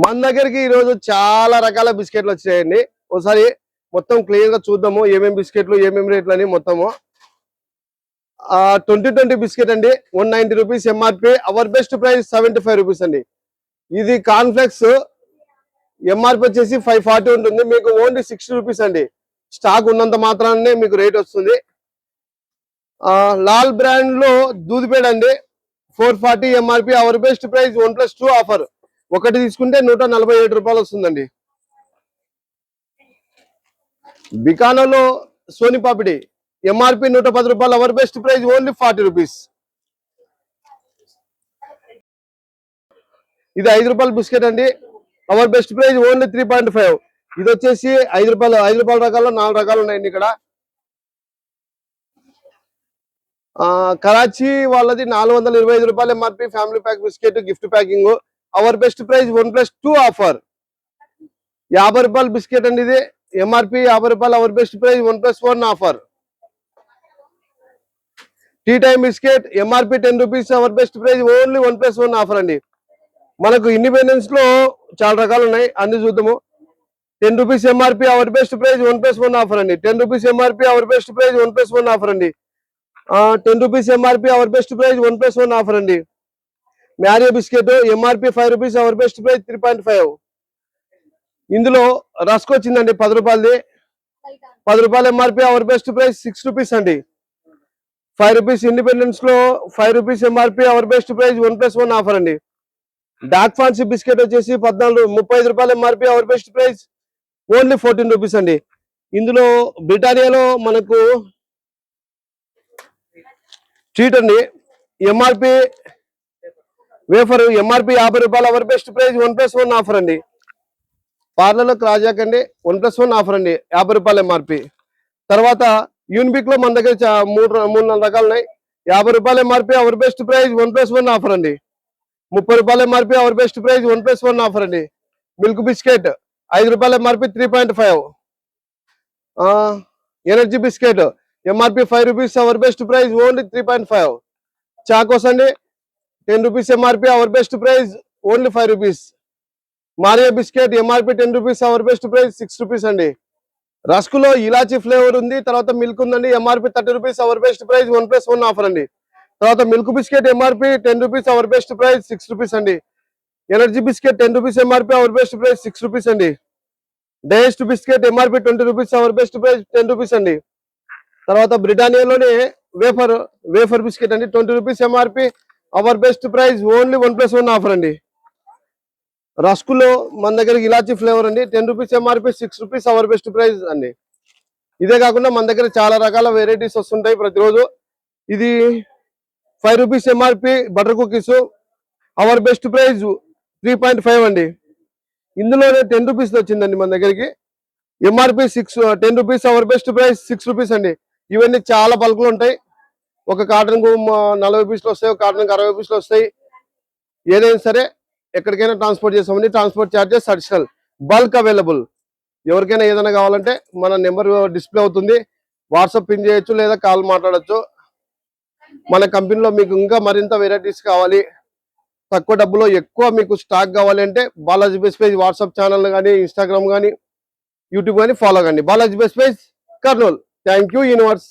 మన దగ్గరికి ఈరోజు చాలా రకాల బిస్కెట్లు వచ్చాయండి. ఒకసారి మొత్తం క్లియర్ గా చూద్దాము ఏమేమి బిస్కెట్లు ఏమేమి రేట్లు అని మొత్తము. 2020 బిస్కెట్ అండి, 190 rupees MRP. Our best price 75 rupees అండి. ఇది కాన్ఫ్లెక్స్ ఎంఆర్పి వచ్చేసి 540 ఉంటుంది, మీకు ఓన్లీ 60 రూపీస్ అండి. స్టాక్ ఉన్నంత మాత్రానే మీకు రేట్ వస్తుంది. లాల్ బ్రాండ్ లో దూదిపేడ అండి, 440 MRP. Our best price 1+2 offer. ఒకటి తీసుకుంటే 147 రూపాయలు వస్తుందండి. బికానోలో సోని పాపిడి ఎంఆర్పి 110 రూపాయలు. Our best price only 40 rupees. ఇది 5 రూపాయల బిస్కెట్ అండి, అవర్ బెస్ట్ ప్రైస్ ఓన్లీ 3.5. ఇది వచ్చేసి 5 రూపాయల రకాల్లో 4 రకాలు ఉన్నాయండి ఇక్కడ. కరాచీ వాళ్ళది 425 రూపాయలు MRP. Family pack biscuit gift packing. Our best price 1+2 offer. 50 రూపాయల బిస్కెట్ అండి, ఇది ఎంఆర్పి 50 రూపాయలు. Our best price 1+1 offer. Tea time biscuit MRP 10 rupees. Our best price only 1+1 offer అండి. మనకు ఇండిపెండెన్స్ లో చాలా రకాలు ఉన్నాయి, అన్ని చూద్దాము. 10 rupees MRP. Our best price 1+1 offer అండి. 10 rupees MRP. Our best price 1+1 offer అండి. 10 rupees MRP. Our best price 1+1 offer అండి. Mario biscuit MRP 5 rupees. Our best price 3.5. ఇందులో రస్క్ వచ్చిందండి 10 రూపాయలది, 10 రూపాయలు ఎంఆర్పి. అవర్ బెస్ట్ ప్రైస్ 6 రూపీస్ అండి. 5 రూపీస్ ఇండిపెండెన్స్ లో 5 rupees MRP. Our best price 1+1 offer అండి. డార్క్ ఫాన్సీ బిస్కెట్ వచ్చేసి 35 రూపాయలు ఎంఆర్పి. Our best price only 14 rupees అండి. ఇందులో బ్రిటానియాలో మనకు ట్రీట్ అండి, ఎంఆర్పి వేఫర్ ఎంఆర్పి 50 రూపాయలు. అవర్ బెస్ట్ ప్రైస్ 1+1 ఆఫర్ అండి. పార్లర్లో క్రాజాక్ అండి, 1+1 ఆఫర్ అండి, 50 రూపాయలు ఎంఆర్పి. తర్వాత యూనిబిక్ లో మన దగ్గర 3-4 రకాలు ఉన్నాయి. 50 రూపాయలు ఎంఆర్పి. అవర్ బెస్ట్ ప్రైస్ 1+1 ఆఫర్ అండి. 30 రూపాయలు ఎంఆర్పి. అవర్ బెస్ట్ ప్రైస్ 1+1 ఆఫర్ అండి. మిల్క్ బిస్కెట్ 5 రూపాయలు MRP 3.5. Energy biscuit MRP 5 rupees. Our best price only 3.5. Chocos అండి 10 rupees MRP. Our best price only 5 rupees. Mario biscuit MRP 10 rupees. Our best price 6 rupees అండి. రస్కులో ఇలాచీ flavour ఉంది, తర్వాత milk ఉందండి, MRP 30 rupees. Our best price 1+1 offer అండి. తర్వాత milk biscuit MRP 10 rupees. Our best price 6 rupees అండి. Energy biscuit 10 rupees MRP. Our best price 6 rupees అండి. Digest biscuit MRP 20 rupees. Our best price 10 rupees అండి. తర్వాత బ్రిటానియాలోనే wafer biscuit అండి, 20 rupees MRP. Our best price only 1+1 offer అండి. రస్కులో మన దగ్గర ఇలాచీ ఫ్లేవర్ అండి, 10 rupees MRP. 6 rupees our best price అండి. ఇదే కాకుండా మన దగ్గర చాలా రకాల వెరైటీస్ వస్తుంటాయి ప్రతిరోజు. ఇది 5 rupees MRP butter cookies. Our best price 3.5 అండి. ఇందులోనే 10 రూపీస్ వచ్చిందండి మన దగ్గరికి, MRP 10 rupees. Our best price 6 rupees అండి. ఇవన్నీ చాలా బల్క్లు ఉంటాయి. ఒక కార్టన్ కు 40 పీసులు వస్తాయి, ఒక కార్టన్ కు 60 పీసులు వస్తాయి. ఏదైనా సరే ఎక్కడికైనా ట్రాన్స్పోర్ట్ చేస్తామండి. Transport charges additional. Bulk available. ఎవరికైనా ఏదైనా కావాలంటే మన నెంబర్ డిస్ప్లే అవుతుంది, వాట్సాప్ పిన్ చేయొచ్చు లేదా కాల్ మాట్లాడచ్చు. మన కంపెనీలో మీకు ఇంకా మరింత వెరైటీస్ కావాలి, తక్కువ డబ్బులో ఎక్కువ మీకు స్టాక్ కావాలి అంటే Balaji best price WhatsApp channel కానీ, ఇన్స్టాగ్రామ్ కానీ, యూట్యూబ్ కానీ ఫాలో కండి. Balaji best price Kurnool. Thank you universe.